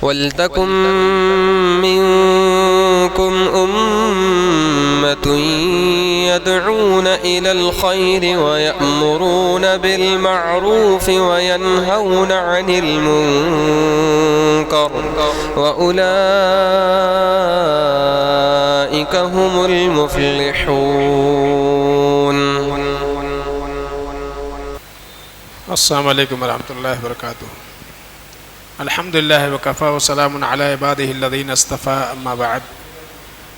وَلْتَكُن مِّنكُمْ أُمَّةٌ يَدْعُونَ إِلَى الْخَيْرِ وَيَأْمُرُونَ بِالْمَعْرُوفِ وَيَنْهَوْنَ عَنِ الْمُنكَرِ وَأُولَئِكَ هُمُ الْمُفْلِحُونَ۔ السلام علیکم ورحمۃ اللہ وبرکاتہ۔ الحمدللہ وکفی وسلام علی عبادہ الذین اصطفی، اما بعد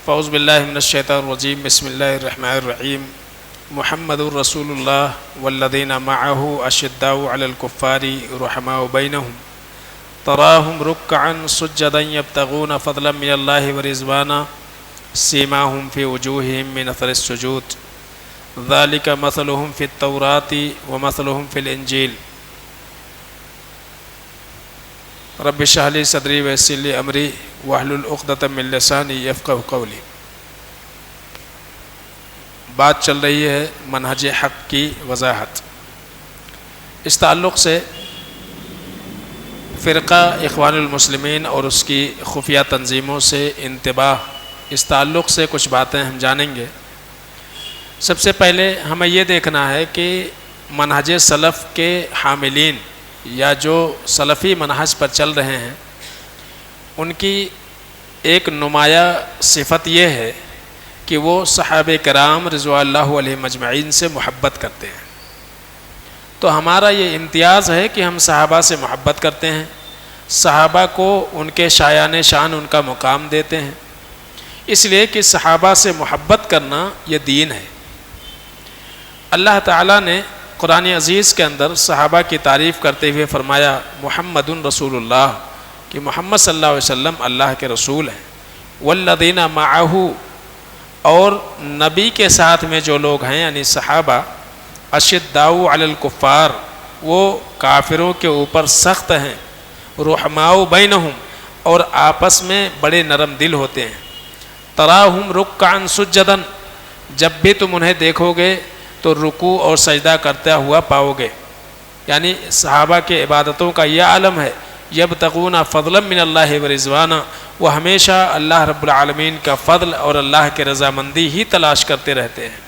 فاعوذ باللہ من الشیطان الرجیم، بسم اللہ الرحمن الرحیم۔ محمد رسول اللہ والذین معہ اشداء علی الکفار رحماء بینہم تراہم رکعا سجدا یبتغون فضلا من اللہ ورضوانا سیماہم فی وجوہہم من اثر السجود ذالک مثلہم فی التوراۃ ومثلہم فی الانجیل۔ رب اشرح لی صدری ویسر لی امری واحلل عقدۃ من لسانی یفقہوا قولی۔ بات چل رہی ہے منہج حق کی وضاحت۔ اس تعلق سے فرقہ اخوان المسلمین اور اس کی خفیہ تنظیموں سے انتباہ، اس تعلق سے کچھ باتیں ہم جانیں گے۔ سب سے پہلے ہمیں یہ دیکھنا ہے کہ منہج سلف کے حاملین یا جو سلفی منہج پر چل رہے ہیں ان کی ایک نمایاں صفت یہ ہے کہ وہ صحابہ کرام رضوان اللہ علیہم اجمعین سے محبت کرتے ہیں۔ تو ہمارا یہ امتیاز ہے کہ ہم صحابہ سے محبت کرتے ہیں، صحابہ کو ان کے شایان شان ان کا مقام دیتے ہیں، اس لیے کہ صحابہ سے محبت کرنا یہ دین ہے۔ اللہ تعالیٰ نے قرآن عزیز کے اندر صحابہ کی تعریف کرتے ہوئے فرمایا محمد رسول اللہ، کہ محمد صلی اللہ علیہ وسلم اللہ کے رسول ہیں۔ والذین معہ، اور نبی کے ساتھ میں جو لوگ ہیں یعنی صحابہ، اشداء علی الکفار، وہ کافروں کے اوپر سخت ہیں، رحماء بینہم، اور آپس میں بڑے نرم دل ہوتے ہیں، تراہم رکعا سجدا، جب بھی تم انہیں دیکھو گے تو رکوع اور سجدہ کرتا ہوا پاؤ گے۔ یعنی صحابہ کے عبادتوں کا یہ عالم ہے، یبتغون فضلا من اللہ ورضوانا، وہ ہمیشہ اللہ رب العالمین کا فضل اور اللہ کے رضامندی ہی تلاش کرتے رہتے ہیں۔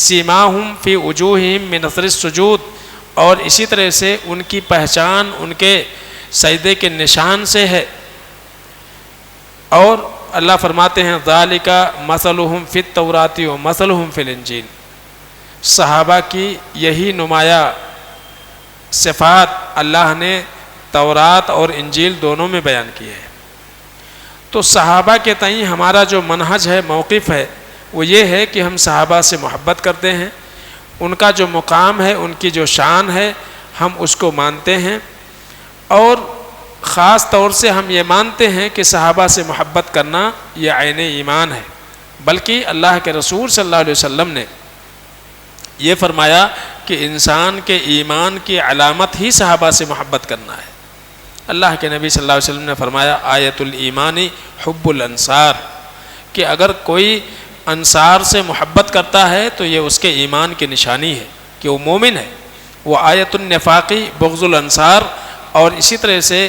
سیماہم فی وجوہہم من اثر السجود، اور اسی طرح سے ان کی پہچان ان کے سجدے کے نشان سے ہے۔ اور اللہ فرماتے ہیں ذالک مثلہم فی التوراۃ ومثلہم فی الانجیل، صحابہ کی یہی نمایاں صفات اللہ نے تورات اور انجیل دونوں میں بیان کی ہے۔ تو صحابہ کے تئیں ہمارا جو منہج ہے، موقف ہے، وہ یہ ہے کہ ہم صحابہ سے محبت کرتے ہیں، ان کا جو مقام ہے، ان کی جو شان ہے، ہم اس کو مانتے ہیں، اور خاص طور سے ہم یہ مانتے ہیں کہ صحابہ سے محبت کرنا یہ عین ایمان ہے۔ بلکہ اللہ کے رسول صلی اللہ علیہ وسلم نے یہ فرمایا کہ انسان کے ایمان کی علامت ہی صحابہ سے محبت کرنا ہے۔ اللہ کے نبی صلی اللہ علیہ وسلم نے فرمایا آیت الایمان حب الانصار، کہ اگر کوئی انصار سے محبت کرتا ہے تو یہ اس کے ایمان کی نشانی ہے کہ وہ مومن ہے۔ وہ آیت النفاقی بغض الانصار، اور اسی طرح سے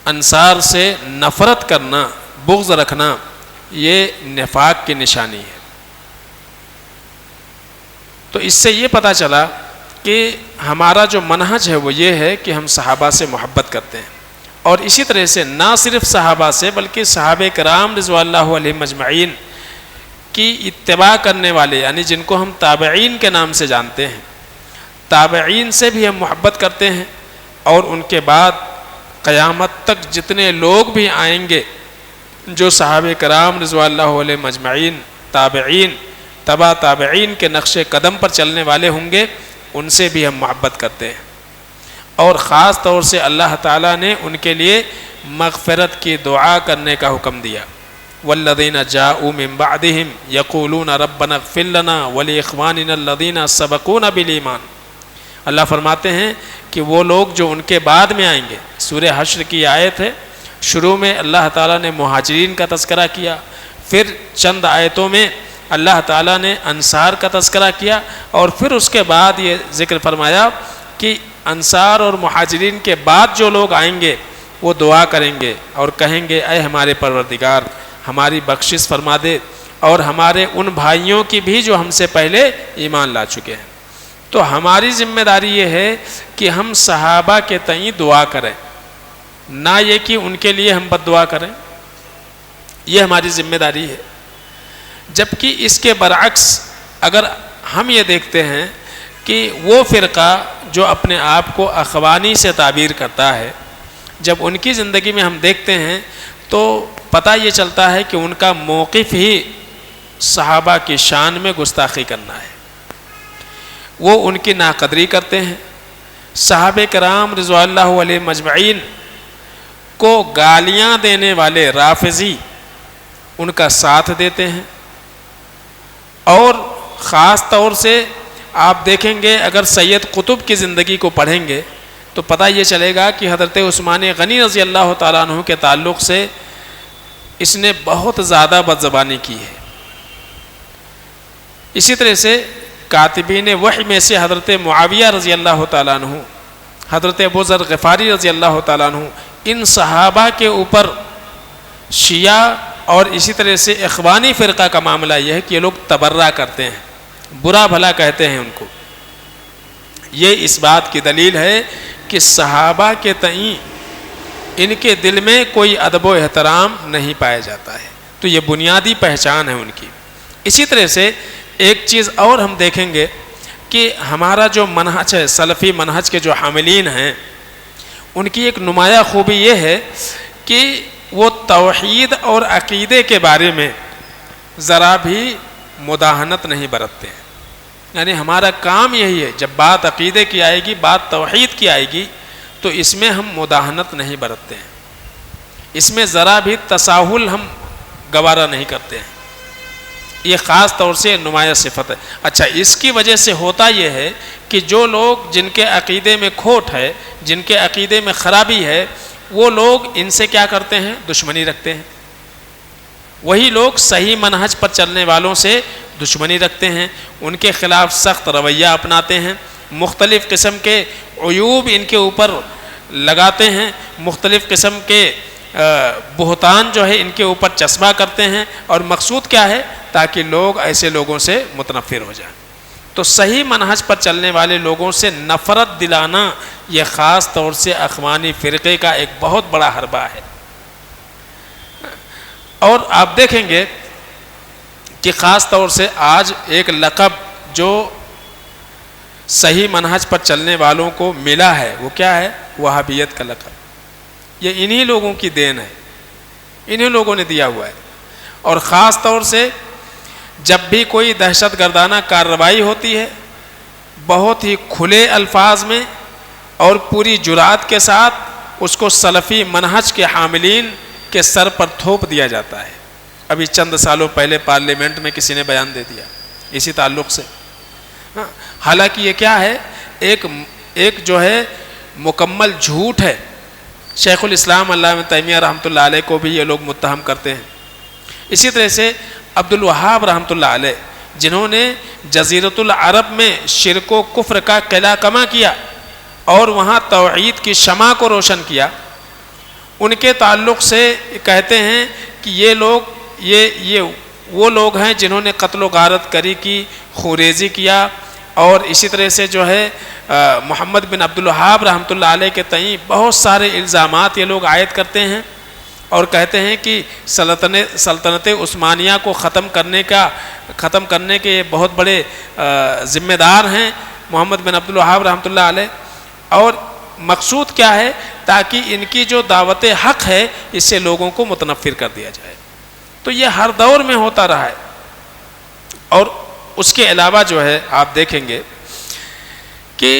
انصار سے نفرت کرنا، بغض رکھنا، یہ نفاق کی نشانی ہے۔ تو اس سے یہ پتہ چلا کہ ہمارا جو منہج ہے وہ یہ ہے کہ ہم صحابہ سے محبت کرتے ہیں، اور اسی طرح سے نہ صرف صحابہ سے بلکہ صحابہ کرام رضوان اللہ علیہم اجمعین کی اتباع کرنے والے، یعنی جن کو ہم تابعین کے نام سے جانتے ہیں، تابعین سے بھی ہم محبت کرتے ہیں، اور ان کے بعد قیامت تک جتنے لوگ بھی آئیں گے جو صحابہ کرام رضوان اللہ علیہم اجمعین، تابعین، تبع تابعین کے نقش قدم پر چلنے والے ہوں گے، ان سے بھی ہم محبت کرتے ہیں۔ اور خاص طور سے اللہ تعالیٰ نے ان کے لیے مغفرت کی دعا کرنے کا حکم دیا۔ والذین جاءوا من بعدہم یقولون ربنا اغفر لنا ولاخواننا الذین سبقونا بالایمان۔ اللہ فرماتے ہیں کہ وہ لوگ جو ان کے بعد میں آئیں گے، سورہ حشر کی آیت ہے، شروع میں اللہ تعالیٰ نے مہاجرین کا تذکرہ کیا، پھر چند آیتوں میں اللہ تعالیٰ نے انصار کا تذکرہ کیا، اور پھر اس کے بعد یہ ذکر فرمایا کہ انصار اور مہاجرین کے بعد جو لوگ آئیں گے وہ دعا کریں گے اور کہیں گے اے ہمارے پروردگار ہماری بخشش فرما دے اور ہمارے ان بھائیوں کی بھی جو ہم سے پہلے ایمان لا چکے ہیں۔ تو ہماری ذمہ داری یہ ہے کہ ہم صحابہ کے تئیں دعا کریں، نہ یہ کہ ان کے لیے ہم بد دعا کریں، یہ ہماری ذمہ داری ہے۔ جبکہ اس کے برعکس اگر ہم یہ دیکھتے ہیں کہ وہ فرقہ جو اپنے آپ کو اخوانی سے تعبیر کرتا ہے، جب ان کی زندگی میں ہم دیکھتے ہیں تو پتہ یہ چلتا ہے کہ ان کا موقف ہی صحابہ کی شان میں گستاخی کرنا ہے۔ وہ ان کی ناقدری کرتے ہیں، صحابہ کرام رضوان اللہ علیہ مجمعین کو گالیاں دینے والے رافضی ان کا ساتھ دیتے ہیں، اور خاص طور سے آپ دیکھیں گے اگر سید قطب کی زندگی کو پڑھیں گے تو پتہ یہ چلے گا کہ حضرت عثمان غنی رضی اللہ تعالیٰ عنہ کے تعلق سے اس نے بہت زیادہ بدزبانی کی ہے۔ اسی طرح سے کاتبین وحی میں سے حضرت معاویہ رضی اللہ تعالیٰ عنہ، حضرت ابو ذر غفاری رضی اللہ تعالیٰ عنہ، ان صحابہ کے اوپر شیعہ اور اسی طرح سے اخوانی فرقہ کا معاملہ یہ ہے کہ یہ لوگ تبرہ کرتے ہیں، برا بھلا کہتے ہیں ان کو۔ یہ اس بات کی دلیل ہے کہ صحابہ کے تئیں ان کے دل میں کوئی ادب و احترام نہیں پایا جاتا ہے، تو یہ بنیادی پہچان ہے ان کی۔ اسی طرح سے ایک چیز اور ہم دیکھیں گے کہ ہمارا جو منہج ہے، سلفی منہج کے جو حاملین ہیں، ان کی ایک نمایاں خوبی یہ ہے کہ وہ توحید اور عقیدے کے بارے میں ذرا بھی مداہنت نہیں برتتے ہیں۔ یعنی ہمارا کام یہی ہے، جب بات عقیدے کی آئے گی، بات توحید کی آئے گی، تو اس میں ہم مداہنت نہیں برتتے ہیں، اس میں ذرا بھی تساہل ہم گوارا نہیں کرتے ہیں۔ یہ خاص طور سے نمایاں صفت ہے۔ اچھا، اس کی وجہ سے ہوتا یہ ہے کہ جو لوگ جن کے عقیدے میں کھوٹ ہے، جن کے عقیدے میں خرابی ہے، وہ لوگ ان سے کیا کرتے ہیں؟ دشمنی رکھتے ہیں۔ وہی لوگ صحیح منہج پر چلنے والوں سے دشمنی رکھتے ہیں، ان کے خلاف سخت رویہ اپناتے ہیں، مختلف قسم کے عیوب ان کے اوپر لگاتے ہیں، مختلف قسم کے بہتان جو ہے ان کے اوپر چسپاں کرتے ہیں، اور مقصود کیا ہے؟ تاکہ لوگ ایسے لوگوں سے متنفر ہو جائیں۔ تو صحیح منہج پر چلنے والے لوگوں سے نفرت دلانا یہ خاص طور سے اخوانی فرقے کا ایک بہت بڑا حربہ ہے۔ اور آپ دیکھیں گے کہ خاص طور سے آج ایک لقب جو صحیح منہج پر چلنے والوں کو ملا ہے، وہ کیا ہے؟ وہابیت کا لقب۔ یہ انہی لوگوں کی دین ہے، انہی لوگوں نے دیا ہوا ہے۔ اور خاص طور سے جب بھی کوئی دہشت گردانہ کارروائی ہوتی ہے، بہت ہی کھلے الفاظ میں اور پوری جرات کے ساتھ اس کو سلفی منہج کے حاملین کے سر پر تھوپ دیا جاتا ہے۔ ابھی چند سالوں پہلے پارلیمنٹ میں کسی نے بیان دے دیا اسی تعلق سے۔ حالانکہ یہ کیا ہے؟ ایک جو ہے مکمل جھوٹ ہے۔ شیخ الاسلام علامہ ابن تیمیہ رحمۃ اللہ علیہ کو بھی یہ لوگ متہم کرتے ہیں۔ اسی طرح سے عبد الوہاب رحمۃ اللہ علیہ، جنہوں نے جزیرۃ العرب میں شرک و کفر کا قلعہ کما کیا اور وہاں توحید کی شمع کو روشن کیا، ان کے تعلق سے کہتے ہیں کہ یہ لوگ وہ لوگ ہیں جنہوں نے قتل و غارت کری کی، خوریزی کیا، اور اسی طرح سے جو ہے محمد بن عبد الوہاب رحمۃ اللہ علیہ کے تئیں بہت سارے الزامات یہ لوگ عائد کرتے ہیں، اور کہتے ہیں کہ سلطنت عثمانیہ کو ختم کرنے کے بہت بڑے ذمہ دار ہیں محمد بن عبد الوہاب رحمۃ اللہ علیہ۔ اور مقصود کیا ہے؟ تاکہ ان کی جو دعوت حق ہے اس سے لوگوں کو متنفر کر دیا جائے۔ تو یہ ہر دور میں ہوتا رہا ہے۔ اور اس کے علاوہ جو ہے آپ دیکھیں گے کہ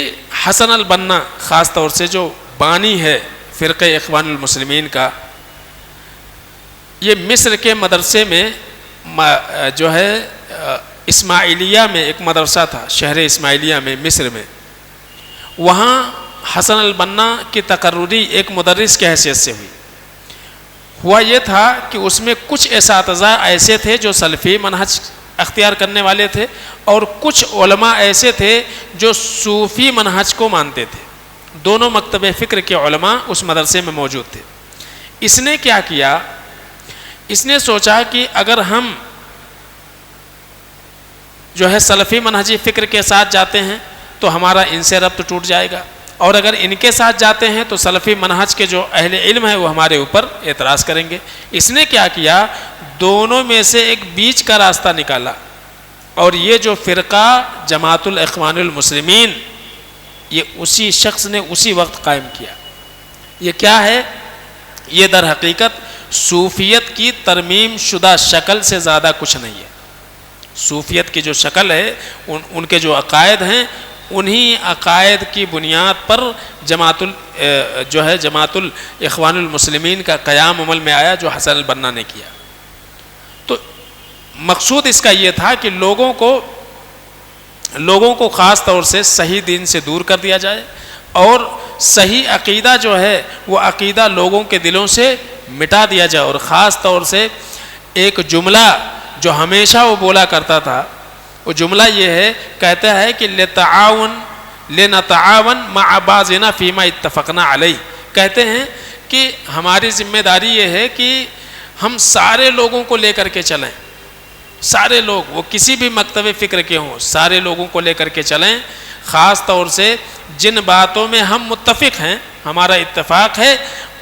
حسن البنا خاص طور سے جو بانی ہے فرقہ اخوان المسلمین کا، یہ مصر کے مدرسے میں جو ہے اسماعیلیہ میں ایک مدرسہ تھا، شہر اسماعیلیہ میں مصر میں، وہاں حسن البنا کی تقرری ایک مدرس کی حیثیت سے ہوئی۔ ہوا یہ تھا کہ اس میں کچھ اساتذہ ایسے تھے جو سلفی منہج اختیار کرنے والے تھے، اور کچھ علماء ایسے تھے جو صوفی منہج کو مانتے تھے۔ دونوں مکتب فکر کے علماء اس مدرسے میں موجود تھے. اس نے کیا کیا؟ اس نے سوچا کہ اگر ہم جو ہے سلفی منہجی فکر کے ساتھ جاتے ہیں تو ہمارا ان سے ربط ٹوٹ جائے گا، اور اگر ان کے ساتھ جاتے ہیں تو سلفی منہج کے جو اہل علم ہیں وہ ہمارے اوپر اعتراض کریں گے. اس نے کیا کیا؟ دونوں میں سے ایک بیچ کا راستہ نکالا، اور یہ جو فرقہ جماعت الاخوان المسلمین یہ اسی شخص نے اسی وقت قائم کیا. یہ کیا ہے؟ یہ در حقیقت صوفیت کی ترمیم شدہ شکل سے زیادہ کچھ نہیں ہے. صوفیت کی جو شکل ہے، ان کے جو عقائد ہیں، انہی عقائد کی بنیاد پر جماعت الاخوان المسلمین کا قیام عمل میں آیا جو حسن البنا نے کیا. تو مقصود اس کا یہ تھا کہ لوگوں کو خاص طور سے صحیح دین سے دور کر دیا جائے، اور صحیح عقیدہ جو ہے وہ عقیدہ لوگوں کے دلوں سے مٹا دیا جائے. اور خاص طور سے ایک جملہ جو ہمیشہ وہ بولا کرتا تھا، وہ جملہ یہ ہے، کہتا ہے کہ لنتعاون مع بعضنا فيما اتفقنا علیہ. کہتے ہیں کہ ہماری ذمہ داری یہ ہے کہ ہم سارے لوگوں کو لے کر کے چلیں، سارے لوگ وہ کسی بھی مکتب فکر کے ہوں، سارے لوگوں کو لے کر کے چلیں. خاص طور سے جن باتوں میں ہم متفق ہیں، ہمارا اتفاق ہے،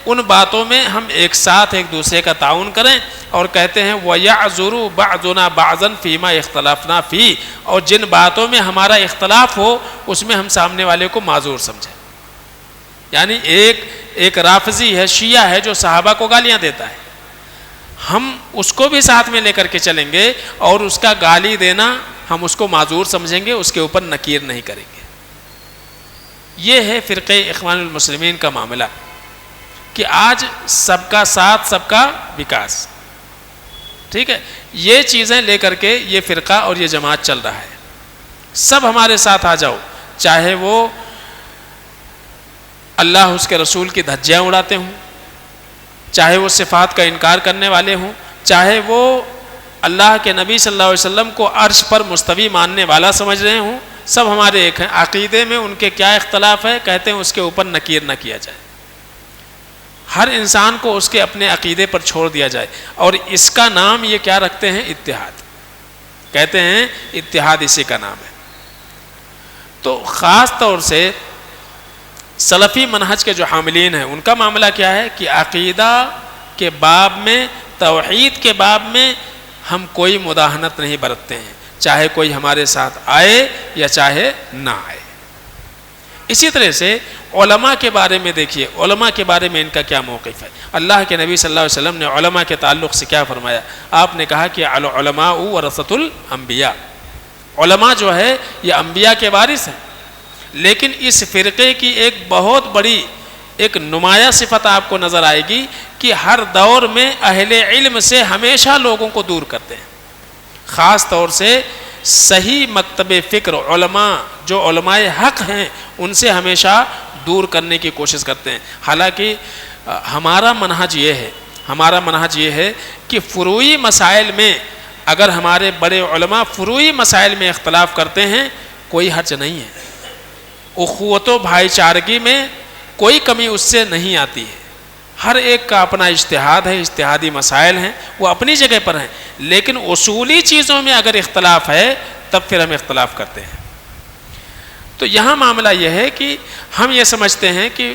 ان باتوں میں ہم ایک ساتھ ایک دوسرے کا تعاون کریں. اور کہتے ہیں وَيَعْذُرُ بَعْضُنَا بَعْضًا فِي مَا اخْتَلَفْنَا فِيهِ، اور جن باتوں میں ہمارا اختلاف ہو اس میں ہم سامنے والے کو معذور سمجھیں. یعنی ایک رافضی ہے، شیعہ ہے جو صحابہ کو گالیاں دیتا ہے، ہم اس کو بھی ساتھ میں لے کر کے چلیں گے، اور اس کا گالی دینا ہم اس کو معذور سمجھیں گے، اس کے اوپر نکیر نہیں کریں گے. یہ ہے فرقہ اخوان المسلمین کا معاملہ کہ آج سب کا ساتھ سب کا وکاس. ٹھیک ہے، یہ چیزیں لے کر کے یہ فرقہ اور یہ جماعت چل رہا ہے. سب ہمارے ساتھ آ جاؤ، چاہے وہ اللہ اس کے رسول کی دھجیاں اڑاتے ہوں، چاہے وہ صفات کا انکار کرنے والے ہوں، چاہے وہ اللہ کے نبی صلی اللہ علیہ وسلم کو عرش پر مستوی ماننے والا سمجھ رہے ہوں، سب ہمارے ایک ہیں. عقیدے میں ان کے کیا اختلاف ہے، کہتے ہیں اس کے اوپر نکیر نہ کیا جائے، ہر انسان کو اس کے اپنے عقیدے پر چھوڑ دیا جائے. اور اس کا نام یہ کیا رکھتے ہیں؟ اتحاد. کہتے ہیں اتحاد اسی کا نام ہے. تو خاص طور سے سلفی منہج کے جو حاملین ہیں ان کا معاملہ کیا ہے کہ عقیدہ کے باب میں، توحید کے باب میں ہم کوئی مداہنت نہیں برتتے ہیں، چاہے کوئی ہمارے ساتھ آئے یا چاہے نہ آئے. اسی طرح سے علماء کے بارے میں دیکھیے، علماء کے بارے میں ان کا کیا موقف ہے. اللہ کے نبی صلی اللہ علیہ وسلم نے علماء کے تعلق سے کیا فرمایا؟ آپ نے کہا کہ العلماء ورثۃ الانبیاء، علماء جو ہے یہ انبیاء کے وارث ہیں. لیکن اس فرقے کی ایک بہت بڑی ایک نمایاں صفت آپ کو نظر آئے گی کہ ہر دور میں اہل علم سے ہمیشہ لوگوں کو دور کرتے ہیں. خاص طور سے صحیح مکتب فکر علماء جو علماء حق ہیں ان سے ہمیشہ دور کرنے کی کوشش کرتے ہیں. حالانکہ ہمارا منہج یہ ہے کہ فروعی مسائل میں اگر ہمارے بڑے علماء فروعی مسائل میں اختلاف کرتے ہیں کوئی حرج نہیں ہے. اخوت و بھائی چارگی میں کوئی کمی اس سے نہیں آتی ہے. ہر ایک کا اپنا اجتہاد ہے، اجتہادی مسائل ہیں، وہ اپنی جگہ پر ہیں. لیکن اصولی چیزوں میں اگر اختلاف ہے تب پھر ہم اختلاف کرتے ہیں. تو یہاں معاملہ یہ ہے کہ ہم یہ سمجھتے ہیں کہ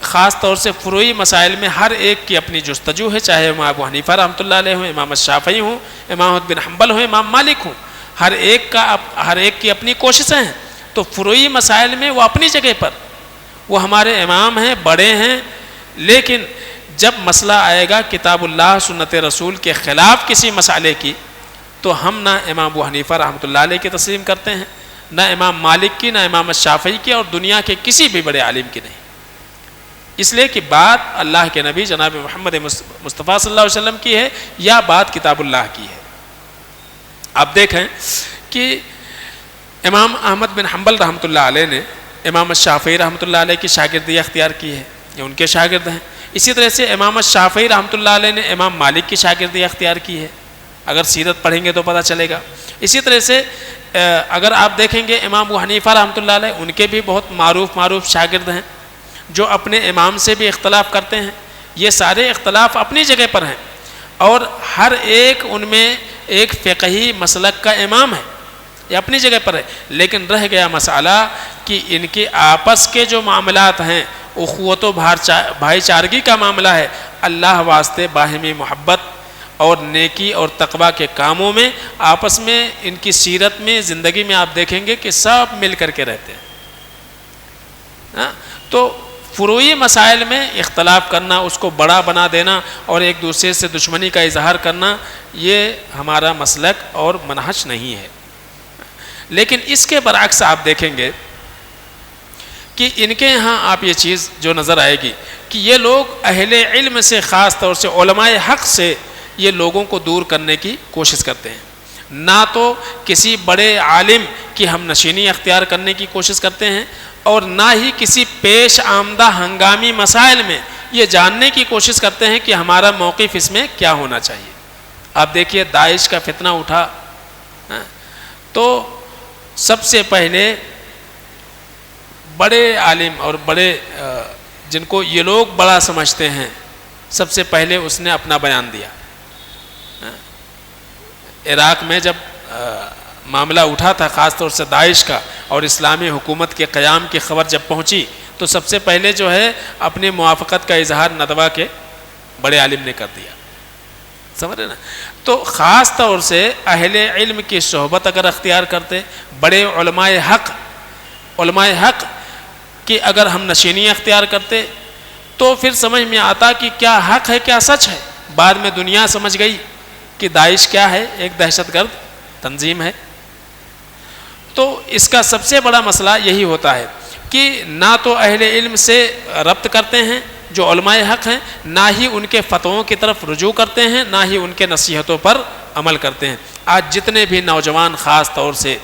خاص طور سے فروعی مسائل میں ہر ایک کی اپنی جستجو ہے، چاہے امام ابو حنیفہ رحمۃ اللہ علیہ ہوں، امام الشافعی ہوں، امام احمد بن حنبل ہوں، امام مالک ہوں، ہر ایک کی اپنی کوششیں ہیں. تو فروعی مسائل میں وہ اپنی جگہ پر وہ ہمارے امام ہیں، بڑے ہیں. لیکن جب مسئلہ آئے گا کتاب اللہ سنت رسول کے خلاف کسی مسئلے کی تو ہم نہ امام ابو حنیفہ رحمۃ اللہ علیہ کی تسلیم کرتے ہیں، نہ امام مالک کی، نہ امام الشافعی کی، اور دنیا کے کسی بھی بڑے عالم کی نہیں. اس لیے کہ بات اللہ کے نبی جناب محمد مصطفیٰ صلی اللہ علیہ وسلم کی ہے یا بات کتاب اللہ کی ہے. آپ دیکھیں کہ امام احمد بن حنبل رحمۃ اللہ علیہ نے امام الشافعی رحمۃ اللہ علیہ کی شاگردی اختیار کی ہے، یہ ان کے شاگرد ہیں. اسی طرح سے امام الشافعی رحمۃ اللہ علیہ نے امام مالک کی شاگردی اختیار کی ہے. اگر سیرت پڑھیں گے تو پتہ چلے گا. اسی طرح سے اگر آپ دیکھیں گے امام ابو حنیفہ رحمۃ اللہ علیہ ان کے بھی بہت معروف شاگرد ہیں. جو اپنے امام سے بھی اختلاف کرتے ہیں، یہ سارے اختلاف اپنی جگہ پر ہیں، اور ہر ایک ان میں ایک فقہی مسلک کا امام ہے، یہ اپنی جگہ پر ہے، لیکن رہ گیا مسئلہ کہ ان کے آپس کے جو معاملات ہیں، اخوت و بھائی چارگی کا معاملہ ہے، اللہ واسطے باہمی محبت اور نیکی اور تقوی کے کاموں میں، آپس میں ان کی سیرت میں، زندگی میں آپ دیکھیں گے کہ سب مل کر کے رہتے ہیں۔ تو فروعی مسائل میں اختلاف کرنا، اس کو بڑا بنا دینا اور ایک دوسرے سے دشمنی کا اظہار کرنا، یہ ہمارا مسلک اور منہج نہیں ہے۔ لیکن اس کے برعکس آپ دیکھیں گے کہ ان کے ہاں آپ یہ چیز جو نظر آئے گی کہ یہ لوگ اہل علم سے، خاص طور سے علماء حق سے، یہ لوگوں کو دور کرنے کی کوشش کرتے ہیں۔ نہ تو کسی بڑے عالم کی ہم نشینی اختیار کرنے کی کوشش کرتے ہیں، اور نہ ہی کسی پیش آمدہ ہنگامی مسائل میں یہ جاننے کی کوشش کرتے ہیں کہ ہمارا موقف اس میں کیا ہونا چاہیے۔ آپ دیکھیے داعش کا فتنہ اٹھا تو سب سے پہلے بڑے عالم اور بڑے جن کو یہ لوگ بڑا سمجھتے ہیں، سب سے پہلے اس نے اپنا بیان دیا۔ عراق میں جب معاملہ اٹھا تھا، خاص طور سے داعش کا، اور اسلامی حکومت کے قیام کی خبر جب پہنچی تو سب سے پہلے جو ہے اپنی موافقت کا اظہار ندوہ کے بڑے عالم نے کر دیا، سمجھ رہے نا؟ تو خاص طور سے اہل علم کی صحبت اگر اختیار کرتے، بڑے علماء حق کہ اگر ہم نشینی اختیار کرتے تو پھر سمجھ میں آتا کہ کیا حق ہے کیا سچ ہے۔ بعد میں دنیا سمجھ گئی کہ داعش کیا ہے، ایک دہشت گرد تنظیم ہے۔ تو اس کا سب سے بڑا مسئلہ یہی ہوتا ہے کہ نہ تو اہل علم سے ربط کرتے ہیں جو علماء حق ہیں، نہ ہی ان کے فتووں کی طرف رجوع کرتے ہیں، نہ ہی ان کے نصیحتوں پر عمل کرتے ہیں۔ آج جتنے بھی نوجوان خاص طور سے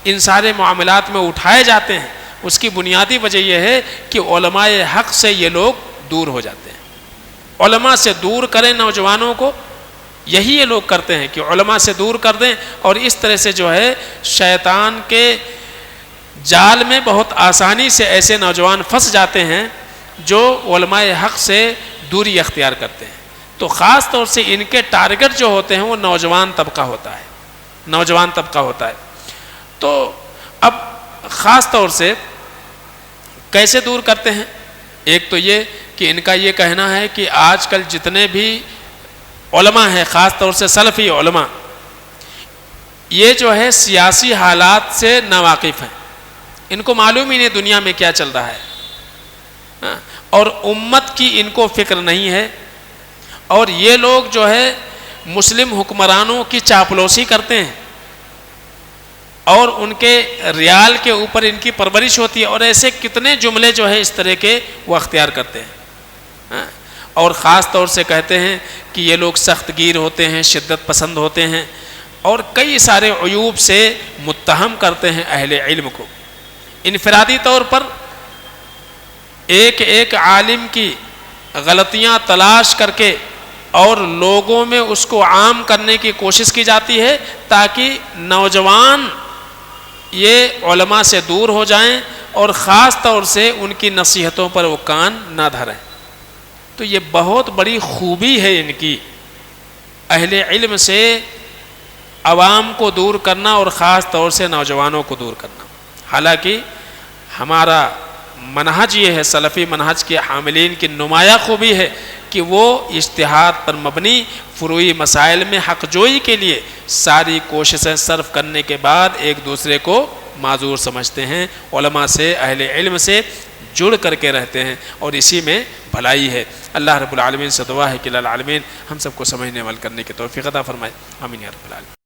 ان سارے معاملات میں اٹھائے جاتے ہیں، اس کی بنیادی وجہ یہ ہے کہ علماء حق سے یہ لوگ دور ہو جاتے ہیں۔ علماء سے دور کریں نوجوانوں کو، یہی یہ لوگ کرتے ہیں کہ علماء سے دور کر دیں، اور اس طرح سے جو ہے شیطان کے جال میں بہت آسانی سے ایسے نوجوان پھنس جاتے ہیں جو علماء حق سے دوری اختیار کرتے ہیں۔ تو خاص طور سے ان کے ٹارگٹ جو ہوتے ہیں وہ نوجوان طبقہ ہوتا ہے۔ تو اب خاص طور سے کیسے دور کرتے ہیں؟ ایک تو یہ کہ ان کا یہ کہنا ہے کہ آج کل جتنے بھی علماء ہیں، خاص طور سے سلفی علماء، یہ جو ہے سیاسی حالات سے ناواقف ہیں، ان کو معلوم ہی نہیں دنیا میں کیا چل رہا ہے، اور امت کی ان کو فکر نہیں ہے، اور یہ لوگ جو ہے مسلم حکمرانوں کی چاپلوسی کرتے ہیں، اور ان کے ریال کے اوپر ان کی پرورش ہوتی ہے، اور ایسے کتنے جملے جو ہے اس طرح کے وہ اختیار کرتے ہیں، اور خاص طور سے کہتے ہیں کہ یہ لوگ سخت گیر ہوتے ہیں، شدت پسند ہوتے ہیں، اور کئی سارے عیوب سے متہم کرتے ہیں اہل علم کو۔ انفرادی طور پر ایک ایک عالم کی غلطیاں تلاش کر کے اور لوگوں میں اس کو عام کرنے کی کوشش کی جاتی ہے تاکہ نوجوان یہ علماء سے دور ہو جائیں اور خاص طور سے ان کی نصیحتوں پر وہ کان نہ دھریں۔ تو یہ بہت بڑی خوبی ہے ان کی، اہل علم سے عوام کو دور کرنا اور خاص طور سے نوجوانوں کو دور کرنا۔ حالانکہ ہمارا منہج یہ ہے، سلفی منہج کے حاملین کی نمایاں خوبی ہے کہ وہ اجتہاد پر مبنی فروعی مسائل میں حق جوئی کے لیے ساری کوششیں صرف کرنے کے بعد ایک دوسرے کو معذور سمجھتے ہیں، علماء سے، اہل علم سے جڑ کر کے رہتے ہیں، اور اسی میں بھلائی ہے۔ اللہ رب العالمین سے دعا ہے کہ العالمین ہم سب کو سمجھنے عمل کرنے کی توفیق عطا فرمائے، آمین یا رب العالمین۔